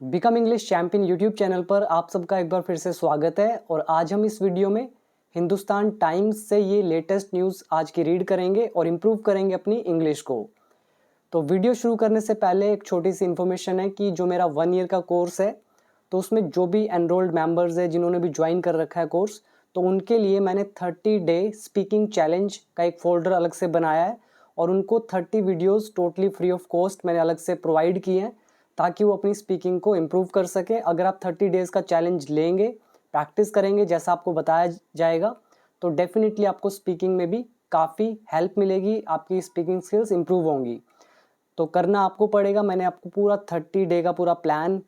Become English champion YouTube channel पर आप सबका एक बार फिर से स्वागत है। और आज हम इस वीडियो में हिंदुस्तान टाइम्स से ये लेटेस्ट न्यूज़ आज की रीड करेंगे और इम्प्रूव करेंगे अपनी इंग्लिश को। तो वीडियो शुरू करने से पहले एक छोटी सी इन्फॉर्मेशन है कि जो मेरा 1 ईयर का कोर्स है, तो उसमें जो भी एनरोल्ड मेंबर्स है, जिन्होंने भी ज्वाइन कर रखा है कोर्स, तो उनके लिए मैंने 30 डे स्पीकिंग चैलेंज का एक फोल्डर अलग से बनाया है और उनको 30 videos totally free of cost मैंने अलग से प्रोवाइड किए हैं ताकि वो अपनी स्पीकिंग को इम्प्रूव कर सके। अगर आप 30 डेज़ का चैलेंज लेंगे, प्रैक्टिस करेंगे जैसा आपको बताया जाएगा, तो डेफिनेटली आपको स्पीकिंग में भी काफ़ी हेल्प मिलेगी, आपकी स्पीकिंग स्किल्स इम्प्रूव होंगी। तो करना आपको पड़ेगा, मैंने आपको पूरा 30 डे का पूरा प्लान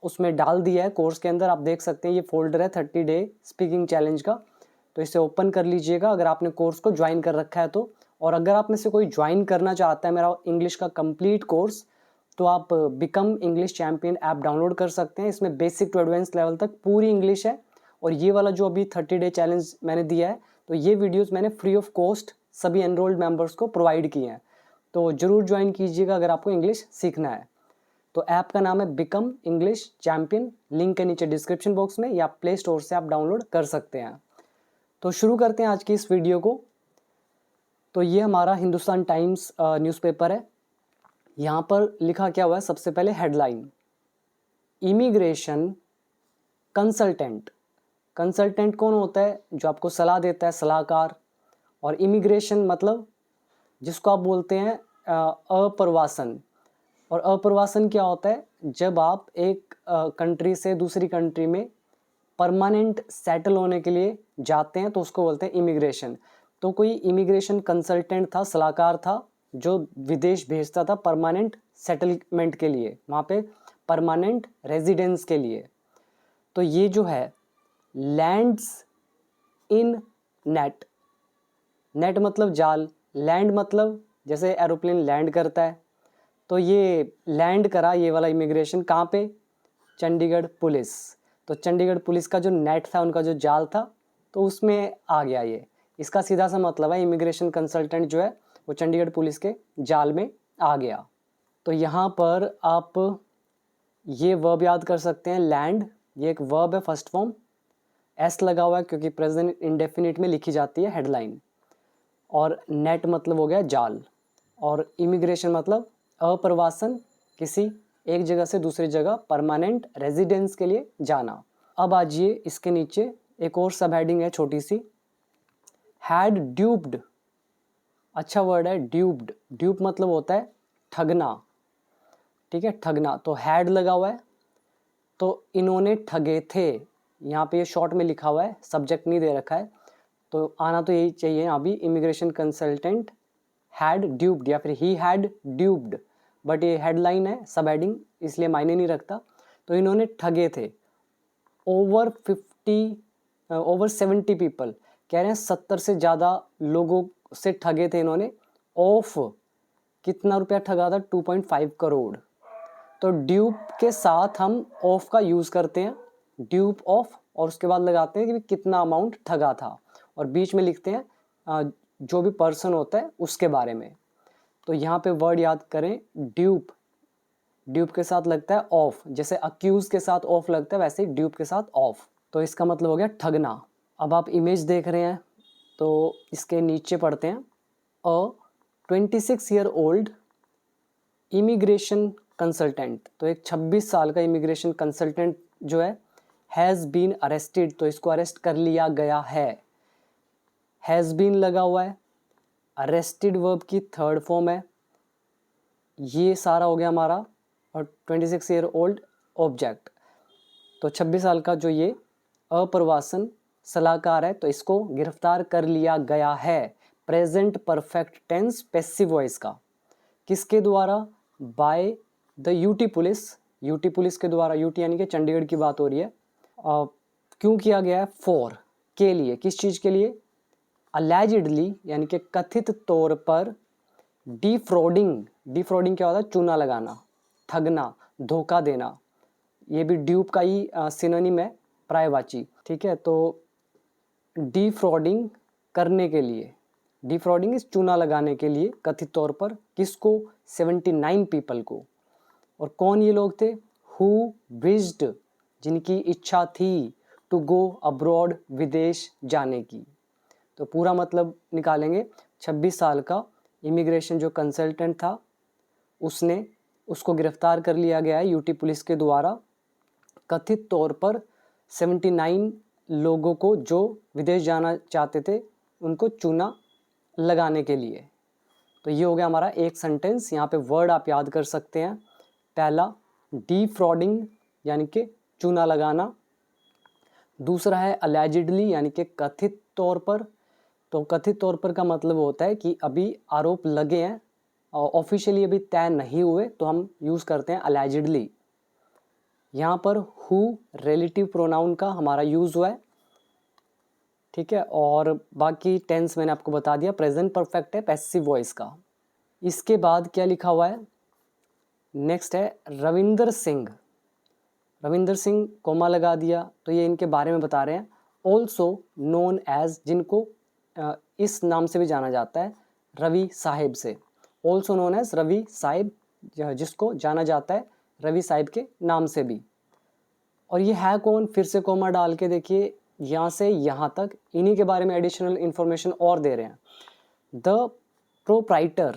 उसमें डाल दिया है कोर्स के अंदर। आप देख सकते हैं ये फोल्डर है 30 डे स्पीकिंग चैलेंज का, तो इसे ओपन कर लीजिएगा अगर आपने कोर्स को ज्वाइन कर रखा है तो। और अगर आप में से कोई ज्वाइन करना चाहता है मेरा इंग्लिश का कंप्लीट कोर्स, तो आप become English champion app download कर सकते हैं। इसमें बेसिक टू एडवांस लेवल तक पूरी इंग्लिश है। और ये वाला जो अभी 30 डे चैलेंज मैंने दिया है, तो ये वीडियोस मैंने फ्री ऑफ कॉस्ट सभी एनरोल्ड मेंबर्स को प्रोवाइड किए हैं। तो ज़रूर ज्वाइन कीजिएगा अगर आपको इंग्लिश सीखना है। तो ऐप का नाम है बिकम इंग्लिश चैम्पियन, लिंक है नीचे डिस्क्रिप्शन बॉक्स में या प्ले स्टोर से आप डाउनलोड कर सकते हैं। तो शुरू करते हैं आज की इस वीडियो को। तो ये हमारा हिंदुस्तान टाइम्स न्यूज़पेपर है। यहाँ पर लिखा क्या हुआ है, सबसे पहले हेडलाइन, इमिग्रेशन कंसल्टेंट। कंसल्टेंट कौन होता है? जो आपको सलाह देता है, सलाहकार। और इमिग्रेशन मतलब जिसको आप बोलते हैं अप्रवासन। और अप्रवासन क्या होता है? जब आप एक कंट्री से दूसरी कंट्री में परमानेंट सेटल होने के लिए जाते हैं तो उसको बोलते हैं इमिग्रेशन। तो कोई इमिग्रेशन कंसल्टेंट था, सलाहकार था, जो विदेश भेजता था परमानेंट सेटलमेंट के लिए, वहाँ पे परमानेंट रेजिडेंस के लिए। तो ये जो है लैंड्स इन नेट, नेट मतलब जाल, लैंड मतलब जैसे एरोप्लेन लैंड करता है, तो ये लैंड करा ये वाला इमिग्रेशन कहाँ पे? चंडीगढ़ पुलिस। तो चंडीगढ़ पुलिस का जो नेट था, उनका जो जाल था, तो उसमें आ गया ये। इसका सीधा सा मतलब है इमिग्रेशन कंसल्टेंट जो है वो चंडीगढ़ पुलिस के जाल में आ गया। तो यहाँ पर आप ये वर्ब याद कर सकते हैं, लैंड, ये एक वर्ब है फर्स्ट फॉर्म, एस लगा हुआ है क्योंकि प्रेजेंट इंडेफिनिट में लिखी जाती है हेडलाइन। और नेट मतलब हो गया जाल। और इमिग्रेशन मतलब अप्रवासन, किसी एक जगह से दूसरी जगह परमानेंट रेजिडेंस के लिए जाना। अब आजिए इसके नीचे एक और सब हेडिंग है छोटी सी, हैड ड्यूप्ड। अच्छा वर्ड है ड्यूप्ड। ड्यूप मतलब होता है ठगना, ठीक है, ठगना। तो हैड लगा हुआ है, तो इन्होंने ठगे थे। यहाँ पे ये शॉर्ट में लिखा हुआ है, सब्जेक्ट नहीं दे रखा है, तो आना तो यही चाहिए यहाँ भी, इमिग्रेशन कंसल्टेंट हैड ड्यूप्ड या फिर ही हैड ड्यूप्ड। बट ये हेडलाइन है, सब हेडिंग, इसलिए मायने नहीं रखता। तो इन्होंने ठगे थे ओवर 70 पीपल, कह रहे हैं 70 से ज़्यादा लोगों से ठगे थे इन्होंने। ऑफ कितना रुपया ठगा था? 2.5 करोड़। तो ड्यूप के साथ हम ऑफ का यूज़ करते हैं, ड्यूप ऑफ, और उसके बाद लगाते हैं कि कितना अमाउंट ठगा था, और बीच में लिखते हैं जो भी पर्सन होता है उसके बारे में। तो यहाँ पे वर्ड याद करें, ड्यूप, ड्यूप के साथ लगता है ऑफ, जैसे अक्यूज के साथ ऑफ लगता है वैसे ही ड्यूप के साथ ऑफ। तो इसका मतलब हो गया ठगना। अब आप इमेज देख रहे हैं, तो इसके नीचे पढ़ते हैं, अ 26 ईयर ओल्ड इमिग्रेशन कंसल्टेंट। तो एक 26 साल का इमिग्रेशन कंसल्टेंट जो है हैज़ बीन अरेस्टेड, तो इसको अरेस्ट कर लिया गया है। हैज़ बीन लगा हुआ है, अरेस्टेड वर्ब की थर्ड फॉर्म है, ये सारा हो गया हमारा। और 26 ईयर ओल्ड ऑब्जेक्ट। तो 26 साल का जो ये अप्रवासन सलाहकार है, तो इसको गिरफ्तार कर लिया गया है। Present perfect tense passive voice का, किसके द्वारा? By the UT police, UT police के द्वारा, यूटी यानी कि चंडीगढ़ की बात हो रही है। क्यों किया गया है? फॉर, के लिए, किस चीज़ के लिए? अलेजिडली यानी कि कथित तौर पर, डिफ्रॉडिंग, डिफ्रॉडिंग क्या होता है? चूना लगाना, ठगना, धोखा देना। ये भी ड्यूप का ही सिनोनिम है, पर्यायवाची, ठीक है। तो डिफ्रॉडिंग करने के लिए, डिफ्रॉडिंग इस चूना लगाने के लिए कथित तौर पर, किसको? 79 पीपल को। और कौन ये लोग थे? हु विश्ड, जिनकी इच्छा थी, टू गो अब्रॉड, विदेश जाने की। तो पूरा मतलब निकालेंगे, 26 साल का इमिग्रेशन जो कंसल्टेंट था उसको गिरफ्तार कर लिया गया है यूटी पुलिस के द्वारा, कथित तौर पर 79 लोगों को जो विदेश जाना चाहते थे उनको चूना लगाने के लिए। तो ये हो गया हमारा एक सेंटेंस। यहाँ पे वर्ड आप याद कर सकते हैं। पहला डिफ्रॉडिंग यानी कि चूना लगाना, दूसरा है अलेजिडली यानी कि कथित तौर पर। तो कथित तौर पर का मतलब होता है कि अभी आरोप लगे हैं और ऑफिशियली अभी तय नहीं हुए, तो हम यूज़ करते हैं अलेजिडली। यहाँ पर हु रिलेटिव प्रोनाउन का हमारा यूज़ हुआ है, ठीक है। और बाकी टेंस मैंने आपको बता दिया, प्रेजेंट परफेक्ट है पैसिव वॉइस का। इसके बाद क्या लिखा हुआ है, नेक्स्ट है रविंदर सिंह। रविंदर सिंह कोमा लगा दिया, तो ये इनके बारे में बता रहे हैं। ऑल्सो नोन एज, जिनको इस नाम से भी जाना जाता है, रवि साहिब से। Also known as Ravi Sahib, जिसको जाना जाता है रवि साहिब के नाम से भी। और ये है कौन, फिर से कोमा डाल के देखिए, यहाँ से यहाँ तक इन्हीं के बारे में एडिशनल इन्फॉर्मेशन और दे रहे हैं। द प्रोप्राइटर,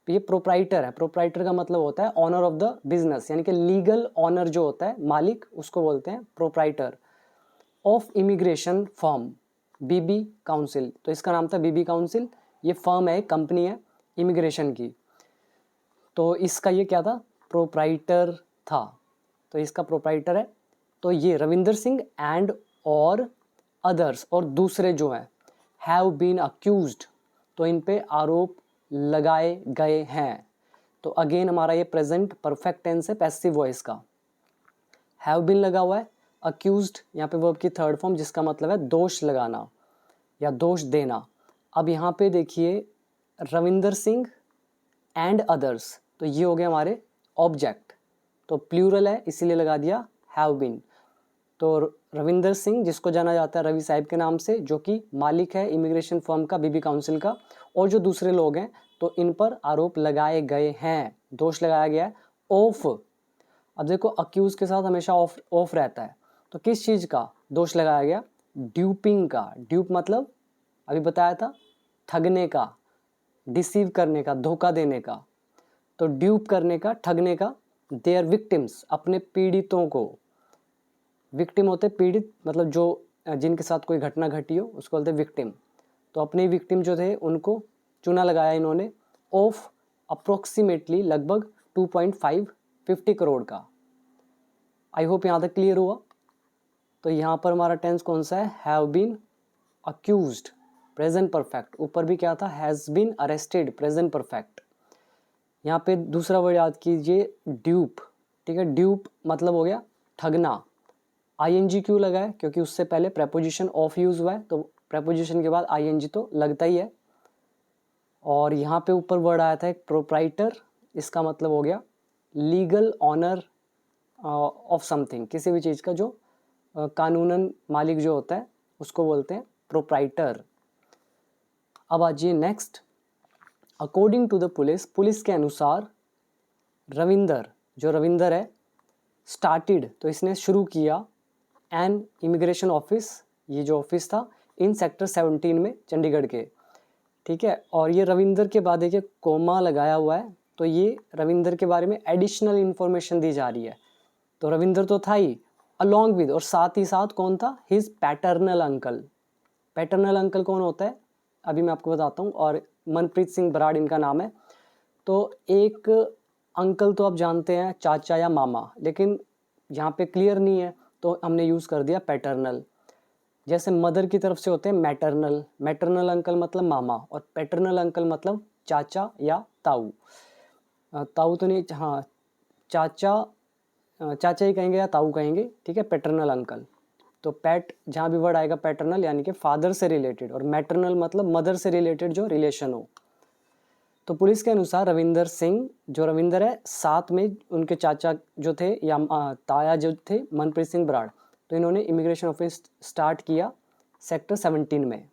ये प्रोप्राइटर है। प्रोप्राइटर का मतलब होता है ऑनर ऑफ द बिजनेस, यानी कि लीगल ऑनर जो होता है, मालिक, उसको बोलते हैं proprietor. Of immigration firm BB council, तो इसका नाम था बीबी काउंसिल। ये फर्म है, कंपनी है इमिग्रेशन की। तो इसका ये क्या था, प्रोप्राइटर था, तो इसका प्रोप्राइटर है। तो ये रविंदर सिंह एंड और अदर्स, और दूसरे जो हैं, हैव बीन अक्यूज्ड, तो इन पे आरोप लगाए गए हैं। तो अगेन हमारा ये प्रेजेंट परफेक्ट टेंस है पैसिव वॉइस का। हैव बीन लगा हुआ है, अक्यूज्ड यहाँ पे वर्ब की थर्ड फॉर्म, जिसका मतलब है दोष लगाना या दोष देना। अब यहाँ पे देखिए रविंदर सिंह एंड अदर्स, तो ये हो गए हमारे ऑब्जेक्ट, तो प्लूरल है इसीलिए लगा दिया हैव बीन। तो रविंदर सिंह, जिसको जाना जाता है रवि साहिब के नाम से, जो कि मालिक है इमिग्रेशन फर्म का, बीबी काउंसिल का, और जो दूसरे लोग हैं, तो इन पर आरोप लगाए गए हैं, दोष लगाया गया है। ऑफ, अब देखो अक्यूज के साथ हमेशा ऑफ रहता है, तो किस चीज़ का दोष लगाया गया, ड्यूपिंग का। ड्यूप मतलब अभी बताया था, ठगने का, डिसीव करने का, धोखा देने का। तो ड्यूप करने का, ठगने का। देयर विक्टिम्स, अपने पीड़ितों को। विक्टिम होते पीड़ित, मतलब जो जिनके साथ कोई घटना घटी हो उसको बोलते विक्टिम। तो अपने विक्टिम जो थे उनको चूना लगाया इन्होंने, ऑफ अप्रोक्सीमेटली, लगभग 2.50 करोड़ का। आई होप यहाँ तक क्लियर हुआ। तो यहाँ पर हमारा टेंस कौन सा है, have been accused, present perfect. ऊपर भी क्या था, has been arrested, present perfect. यहाँ पे दूसरा वर्ड याद कीजिए, ड्यूप, ठीक है। ड्यूप मतलब हो गया ठगना। आईएनजी क्यों लगा है, क्योंकि उससे पहले प्रेपोजिशन ऑफ यूज हुआ है, तो प्रेपोजिशन के बाद आईएनजी तो लगता ही है। और यहाँ पे ऊपर वर्ड आया था एक प्रोप्राइटर, इसका मतलब हो गया लीगल ऑनर ऑफ समथिंग, किसी भी चीज़ का जो कानूनन मालिक जो होता है उसको बोलते हैं प्रोप्राइटर। अब आजिए next, according to the police, police के अनुसार रविंदर, जो रविंदर है, स्टार्टेड, तो इसने शुरू किया, एन इमिग्रेशन ऑफिस, ये जो ऑफिस था, इन सेक्टर 17 में, चंडीगढ़ के, ठीक है। और ये रविंदर के बाद देखिए कोमा लगाया हुआ है, तो ये रविंदर के बारे में एडिशनल इन्फॉर्मेशन दी जा रही है। तो रविंदर तो था ही, अलॉन्ग विद, और साथ ही साथ कौन था, his paternal uncle. Paternal uncle कौन होता है, अभी मैं आपको बताता हूँ। और मनप्रीत सिंह बराड़ इनका नाम है। तो एक अंकल तो आप जानते हैं चाचा या मामा, लेकिन यहाँ पे क्लियर नहीं है, तो हमने यूज़ कर दिया पैटर्नल। जैसे मदर की तरफ से होते हैं मैटरनल, मैटरनल अंकल मतलब मामा, और पैटर्नल अंकल मतलब चाचा या ताऊ। ताऊ तो नहीं, हाँ चाचा, चाचा ही कहेंगे या ताऊ कहेंगे, ठीक है। पैटर्नल अंकल, तो पैट जहाँ भी वर्ड आएगा पैटर्नल यानी कि फादर से रिलेटेड, और मैटरनल मतलब मदर से रिलेटेड जो रिलेशन हो। तो पुलिस के अनुसार रविंदर सिंह, जो रविंदर है, साथ में उनके चाचा जो थे या ताया जो थे, मनप्रीत सिंह बराड़, तो इन्होंने इमिग्रेशन ऑफिस स्टार्ट किया सेक्टर 17 में।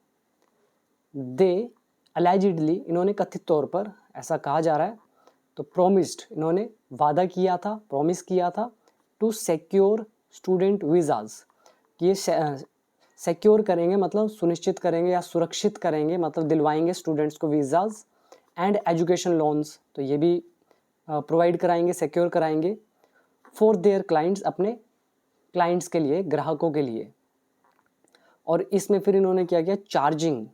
दे अलेजिडली, इन्होंने कथित तौर पर, ऐसा कहा जा रहा है, तो प्रोमिस्ड, इन्होंने वादा किया था, प्रॉमिस किया था, टू सिक्योर स्टूडेंट वीज़ाज, ये सिक्योर करेंगे मतलब सुनिश्चित करेंगे या सुरक्षित करेंगे, मतलब दिलवाएंगे स्टूडेंट्स को वीज़ाज, एंड एजुकेशन लोन्स, तो ये भी प्रोवाइड कराएंगे, सिक्योर कराएंगे फॉर देयर क्लाइंट्स, अपने क्लाइंट्स के लिए, ग्राहकों के लिए। और इसमें फिर इन्होंने क्या किया, चार्जिंग,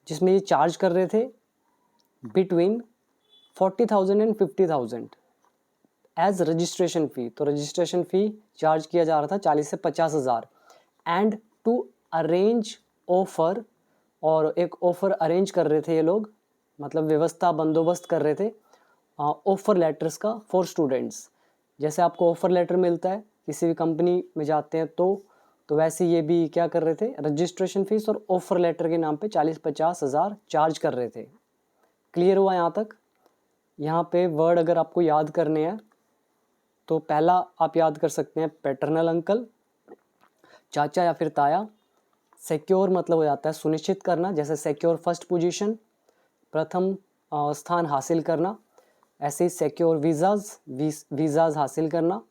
जिसमें ये चार्ज कर रहे थे between 40,000 and 50,000 as registration fee, तो रजिस्ट्रेशन फ़ी चार्ज किया जा रहा था 40 से 50,000, एंड टू अरेंज ऑफ़र, और एक ऑफ़र अरेंज कर रहे थे ये लोग, मतलब व्यवस्था बंदोबस्त कर रहे थे ऑफ़र लेटर्स का फॉर स्टूडेंट्स। जैसे आपको ऑफ़र लेटर मिलता है किसी भी कंपनी में जाते हैं तो वैसे ये भी क्या कर रहे थे, रजिस्ट्रेशन फ़ीस और ऑफ़र लेटर के नाम पे 40-50,000 चार्ज कर रहे थे। क्लियर हुआ यहाँ तक? यहाँ पे वर्ड अगर आपको याद करने हैं तो पहला आप याद कर सकते हैं पैटर्नल अंकल, चाचा या फिर ताया। सिक्योर मतलब हो जाता है सुनिश्चित करना, जैसे सिक्योर फर्स्ट पोजीशन, प्रथम स्थान हासिल करना, ऐसे ही सिक्योर वीज़ाज हासिल करना।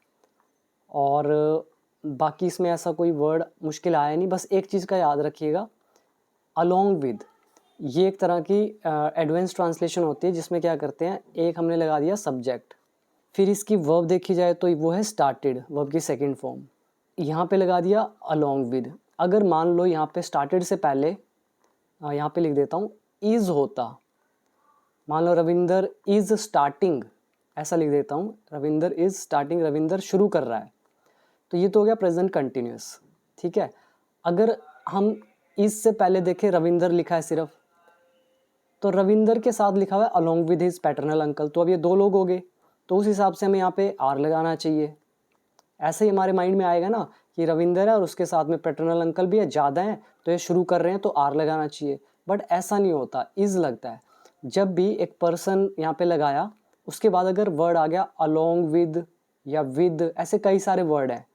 और बाकी इसमें ऐसा कोई वर्ड मुश्किल आया नहीं, बस एक चीज़ का याद रखिएगा, अलोंग विद, ये एक तरह की एडवांस ट्रांसलेशन होती है जिसमें क्या करते हैं, एक हमने लगा दिया सब्जेक्ट, फिर इसकी वर्ब देखी जाए तो वो है स्टार्टेड, वर्ब की सेकंड फॉर्म, यहाँ पे लगा दिया अलोंग विद। अगर मान लो यहाँ पे स्टार्टेड से पहले यहाँ पे लिख देता हूँ इज़ होता, मान लो रविंदर इज़ स्टार्टिंग, ऐसा लिख देता हूँ, रविंदर इज़ स्टार्टिंग, रविंदर शुरू कर रहा है, तो ये तो हो गया प्रेजेंट कंटिन्यूस। ठीक है, अगर हम इज़ से पहले देखें रविंदर लिखा है सिर्फ, तो रविंदर के साथ लिखा हुआ है along with his paternal uncle, तो अब ये दो लोग हो गए, तो उस हिसाब से हमें यहाँ पे आर लगाना चाहिए। ऐसे ही हमारे माइंड में आएगा ना कि रविंदर है और उसके साथ में पैटर्नल अंकल भी है, ज़्यादा हैं तो ये शुरू कर रहे हैं तो आर लगाना चाहिए, बट ऐसा नहीं होता, इज़ लगता है। जब भी एक पर्सन यहाँ पे लगाया उसके बाद अगर वर्ड आ गया अलोंग विद या विद, ऐसे कई सारे वर्ड हैं,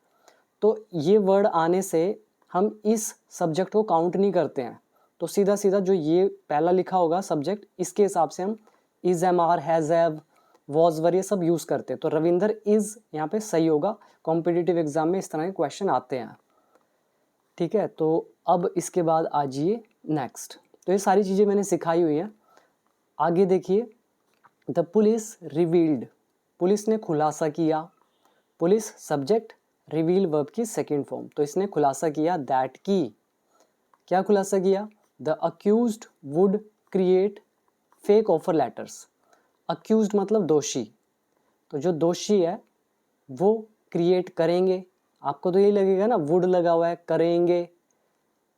तो ये वर्ड आने से हम इस सब्जेक्ट को काउंट नहीं करते हैं, तो सीधा सीधा जो ये पहला लिखा होगा सब्जेक्ट, इसके हिसाब से हम is, am, are, has, have, was, were, ये सब यूज़ करते हैं। तो रविंदर इज़ यहाँ पे सही होगा, कॉम्पिटिटिव एग्जाम में इस तरह के क्वेश्चन आते हैं। ठीक है, तो अब इसके बाद आ जाइए नेक्स्ट। तो ये सारी चीज़ें मैंने सिखाई हुई हैं। आगे देखिए, द पुलिस रिवील्ड, पुलिस ने खुलासा किया, पुलिस सब्जेक्ट, रिवील वर्ब की सेकेंड फॉर्म, तो इसने खुलासा किया दैट की, क्या खुलासा किया, the accused would create fake offer letters, accused मतलब दोषी, तो जो दोषी है वो क्रिएट करेंगे, आपको तो यही लगेगा ना, वुड लगा हुआ है, करेंगे,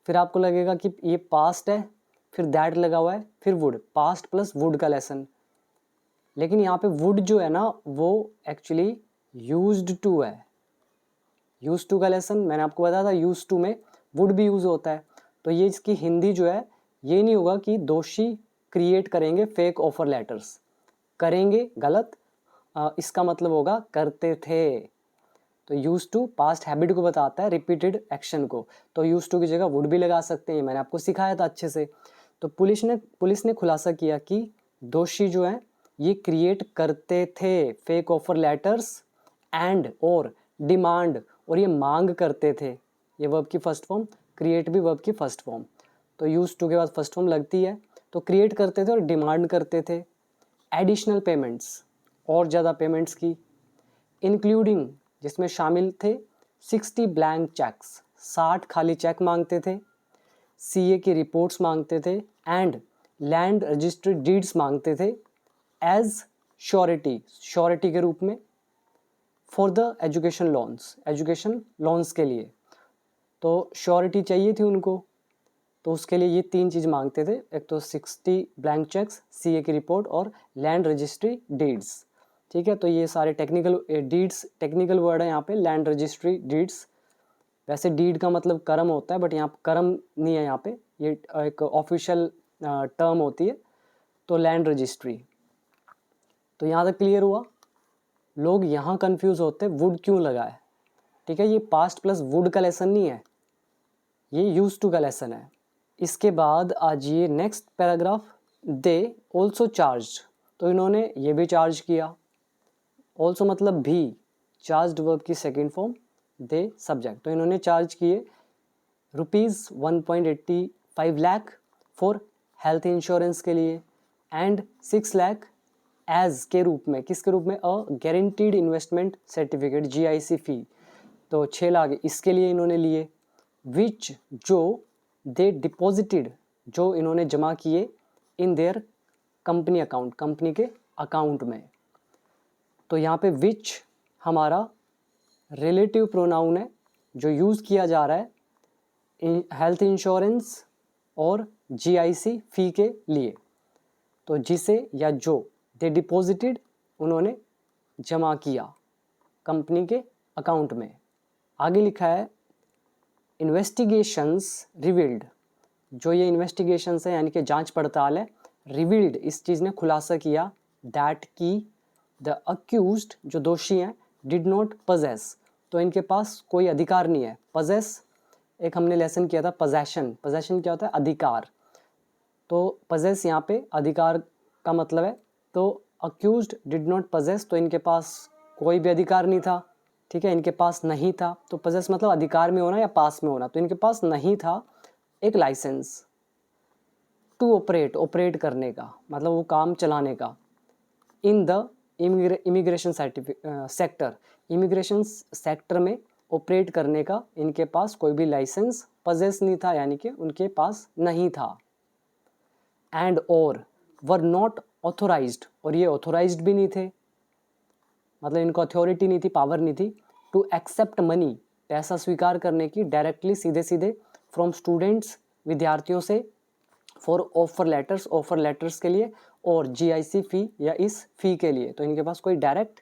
फिर आपको लगेगा कि ये पास्ट है, फिर दैट लगा हुआ है, फिर वुड, पास्ट प्लस वुड का लेसन, लेकिन यहाँ पे वुड जो है ना वो एक्चुअली यूज्ड टू है, यूज टू का लेसन मैंने आपको बताया था, यूज टू में वुड भी यूज होता है, तो ये इसकी हिंदी जो है ये नहीं होगा कि दोषी क्रिएट करेंगे फेक ऑफर लेटर्स, करेंगे गलत, इसका मतलब होगा करते थे, तो यूज टू पास्ट हैबिट को बताता है, रिपीटेड एक्शन को, तो यूज टू की जगह वुड भी लगा सकते हैं, मैंने आपको सिखाया था अच्छे से। तो पुलिस ने खुलासा किया कि दोषी जो है ये क्रिएट करते थे फेक ऑफर लेटर्स एंड और डिमांड, और ये मांग करते थे, ये वर्ब की फर्स्ट फॉर्म, क्रिएट भी वर्ब की फर्स्ट फॉर्म, तो यूज टू के बाद फर्स्ट फॉर्म लगती है, तो क्रिएट करते थे और डिमांड करते थे एडिशनल पेमेंट्स, और ज़्यादा पेमेंट्स की, इंक्लूडिंग जिसमें शामिल थे 60 ब्लैंक चेक्स, 60 खाली चेक मांगते थे, सीए की रिपोर्ट्स मांगते थे, एंड लैंड रजिस्ट्री डीड्स मांगते थे एज श्योरिटी के रूप में, फॉर द एजुकेशन लोन्स के लिए, तो श्योरिटी चाहिए थी उनको, तो उसके लिए ये तीन चीज़ मांगते थे, एक तो 60 ब्लैंक चेक्स, सीए की रिपोर्ट और लैंड रजिस्ट्री डीड्स। ठीक है, तो ये सारे टेक्निकल वर्ड है यहाँ पे, लैंड रजिस्ट्री डीड्स, वैसे डीड का मतलब कर्म होता है, बट यहाँ कर्म नहीं है, यहाँ पे ये एक ऑफिशियल टर्म होती है, तो लैंड रजिस्ट्री। तो यहाँ तक क्लियर हुआ? लोग यहाँ कंफ्यूज होते हैं वुड क्यों लगा है। ठीक है, ये पास्ट प्लस वुड का लेसन नहीं है, ये यूज टू का लेसन है। इसके बाद आजिए next paragraph, they also charge, तो इन्होंने ये भी चार्ज किया, ऑल्सो मतलब भी, चार्ज्ड वर्ब की सेकेंड फॉर्म दे सब्जेक्ट। तो इन्होंने चार्ज किए ₹1.85 लाख फॉर हेल्थ इंश्योरेंस के लिए एंड 6 लाख एज के रूप में, किसके रूप में, अ गारंटीड इन्वेस्टमेंट सर्टिफिकेट GIC फी। तो 6 लाख इसके लिए इन्होंने लिए, विच जो दे डिपॉजिटेड, जो इन्होंने जमा किए in their company account, company के अकाउंट में। तो यहाँ पे विच हमारा रिलेटिव प्रोनाउन है जो यूज़ किया जा रहा है हेल्थ इंश्योरेंस और GIC फी के लिए। तो जिसे या जो, दे डिपॉजिटेड उन्होंने जमा किया कंपनी के अकाउंट में। आगे लिखा है इन्वेस्टिगेशंस रिवील्ड, जो ये इन्वेस्टिगेशंस है यानी कि जांच पड़ताल है, रिवील्ड इस चीज़ ने खुलासा किया दैट की द अक्यूज्ड जो दोषी हैं डिड नॉट पजेस, तो इनके पास कोई अधिकार नहीं है। पजेस एक हमने लेसन किया था, पजेशन, पजेशन क्या होता है, अधिकार। तो पजेस यहाँ पे अधिकार का मतलब है। तो अक्यूज्ड डिड नॉट पजेस, तो इनके पास कोई भी अधिकार नहीं था, ठीक है, इनके पास नहीं था। तो पजेस मतलब अधिकार में होना या पास में होना, तो इनके पास नहीं था एक लाइसेंस टू ऑपरेट, ऑपरेट करने का मतलब वो काम चलाने का, in the immigration sector, immigration sector में ऑपरेट करने का इनके पास कोई भी लाइसेंस पजेस नहीं था, यानी कि उनके पास नहीं था। एंड और वर नॉट ऑथोराइज्ड, और ये ऑथोराइज्ड भी नहीं थे, मतलब इनको अथॉरिटी नहीं थी, पावर नहीं थी, टू एक्सेप्ट मनी, पैसा स्वीकार करने की डायरेक्टली, सीधे सीधे, फ्रॉम स्टूडेंट्स, विद्यार्थियों से, for offer letters, offer letters के लिए, और GIC फी या इस फी के लिए। तो इनके पास कोई डायरेक्ट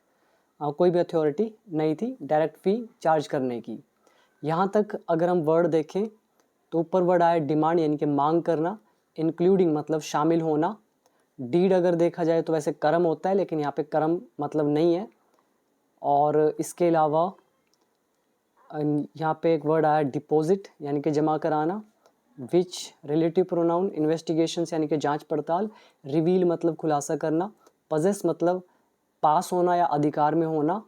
कोई भी अथॉरिटी नहीं थी डायरेक्ट फी चार्ज करने की। यहाँ तक अगर हम वर्ड देखें तो ऊपर वर्ड आया डिमांड, यानी कि मांग करना, इंक्लूडिंग मतलब शामिल होना, डीड अगर देखा जाए तो वैसे कर्म होता है, लेकिन यहाँ पे कर्म मतलब नहीं है। और इसके अलावा यहाँ पे एक वर्ड आया डिपॉजिट, यानी कि जमा कराना, विच रिलेटिव प्रोनाउन इन्वेस्टिगेशंस यानी कि जांच पड़ताल, रिवील मतलब खुलासा करना, पजेस मतलब पास होना या अधिकार में होना,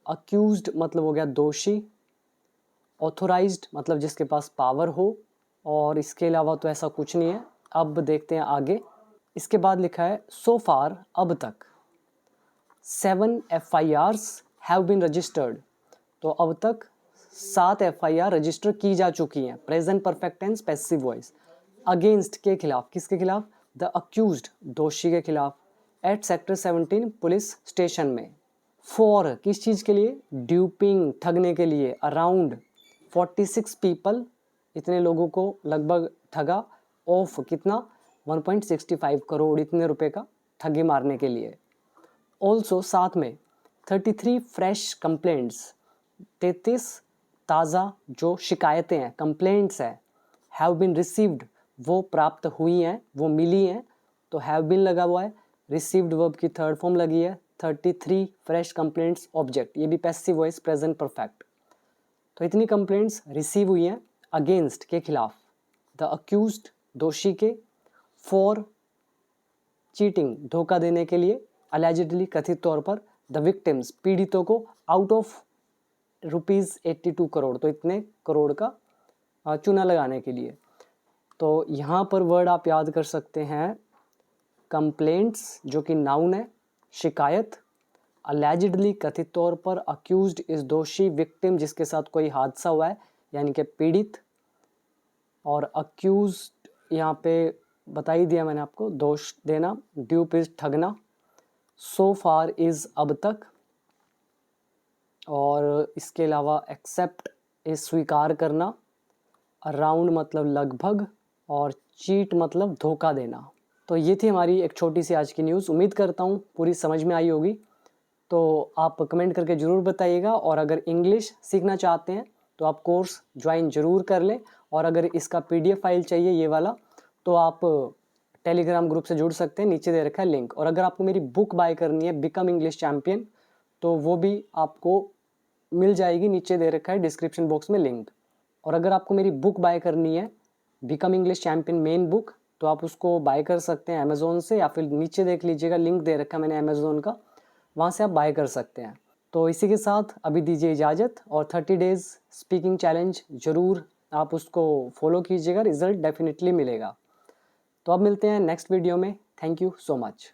अक्यूज्ड मतलब हो गया दोषी, ऑथोराइज्ड मतलब जिसके पास पावर हो, और इसके अलावा तो ऐसा कुछ नहीं है। अब देखते हैं आगे। इसके बाद लिखा है सो फार, अब तक 7 FIRs हैव बीन रजिस्टर्ड, तो अब तक 7 FIR रजिस्टर की जा चुकी हैं, present perfect tense passive voice, against के खिलाफ, किसके खिलाफ, द अक्यूज्ड दोषी के खिलाफ, एट सेक्टर 17 पुलिस स्टेशन में। फॉर किस चीज़ के लिए, ड्यूपिंग ठगने के लिए, अराउंड 46 पीपल इतने लोगों को लगभग ठगा, ऑफ कितना 1.65 करोड़ इतने रुपए का ठगी मारने के लिए। ऑल्सो साथ में 33 फ्रेश कंप्लेंट्स, 33 ताज़ा जो शिकायतें हैं, कंप्लेंट्स हैं, हैव बीन रिसीव्ड वो प्राप्त हुई हैं, वो मिली हैं, तो हैव बीन लगा हुआ है, रिसीव्ड वर्ब की थर्ड फॉर्म लगी है, 33 फ्रेश कंप्लेंट्स ऑब्जेक्ट, ये भी पैसिव वॉइस प्रेजेंट परफेक्ट। तो इतनी कंप्लेंट्स रिसीव हुई हैं अगेंस्ट के खिलाफ, द अक्यूज्ड दोषी के, फॉर चीटिंग धोखा देने के लिए, अलेजिडली कथित तौर पर, द विक्टिम्स पीड़ितों को, आउट ऑफ ₹82 करोड़, तो इतने करोड़ का चूना लगाने के लिए। तो यहाँ पर वर्ड आप याद कर सकते हैं कंप्लेंट्स जो कि नाउन है, शिकायत, अलेजिडली कथित तौर पर, अक्यूज्ड इस दोषी, विक्टिम जिसके साथ कोई हादसा हुआ है यानी कि पीड़ित, और अक्यूज्ड यहाँ पे बता ही दिया मैंने आपको, दोष देना, ड्यूप इज ठगना, सो फार इज अब तक, और इसके अलावा एक्सेप्ट इज स्वीकार करना, अराउंड मतलब लगभग, और चीट मतलब धोखा देना। तो ये थी हमारी एक छोटी सी आज की न्यूज़। उम्मीद करता हूँ पूरी समझ में आई होगी। तो आप कमेंट करके ज़रूर बताइएगा, और अगर इंग्लिश सीखना चाहते हैं तो आप कोर्स ज्वाइन ज़रूर कर लें, और अगर इसका PDF फाइल चाहिए ये वाला तो आप टेलीग्राम ग्रुप से जुड़ सकते हैं, नीचे दे रखा है लिंक। और अगर आपको मेरी बुक बाय करनी है बिकम इंग्लिश चैम्पियन, तो वो भी आपको मिल जाएगी, नीचे दे रखा है डिस्क्रिप्शन बॉक्स में लिंक। और अगर आपको मेरी बुक बाय करनी है become English champion main book, तो आप उसको बाय कर सकते हैं अमेज़ोन से, या फिर नीचे देख लीजिएगा लिंक दे रखा है मैंने अमेज़ोन का, वहाँ से आप बाय कर सकते हैं। तो इसी के साथ अभी दीजिए इजाज़त, और 30 डेज़ स्पीकिंग चैलेंज ज़रूर आप उसको फॉलो कीजिएगा, रिज़ल्ट डेफिनेटली मिलेगा। तो अब मिलते हैं नेक्स्ट वीडियो में। Thank you so much.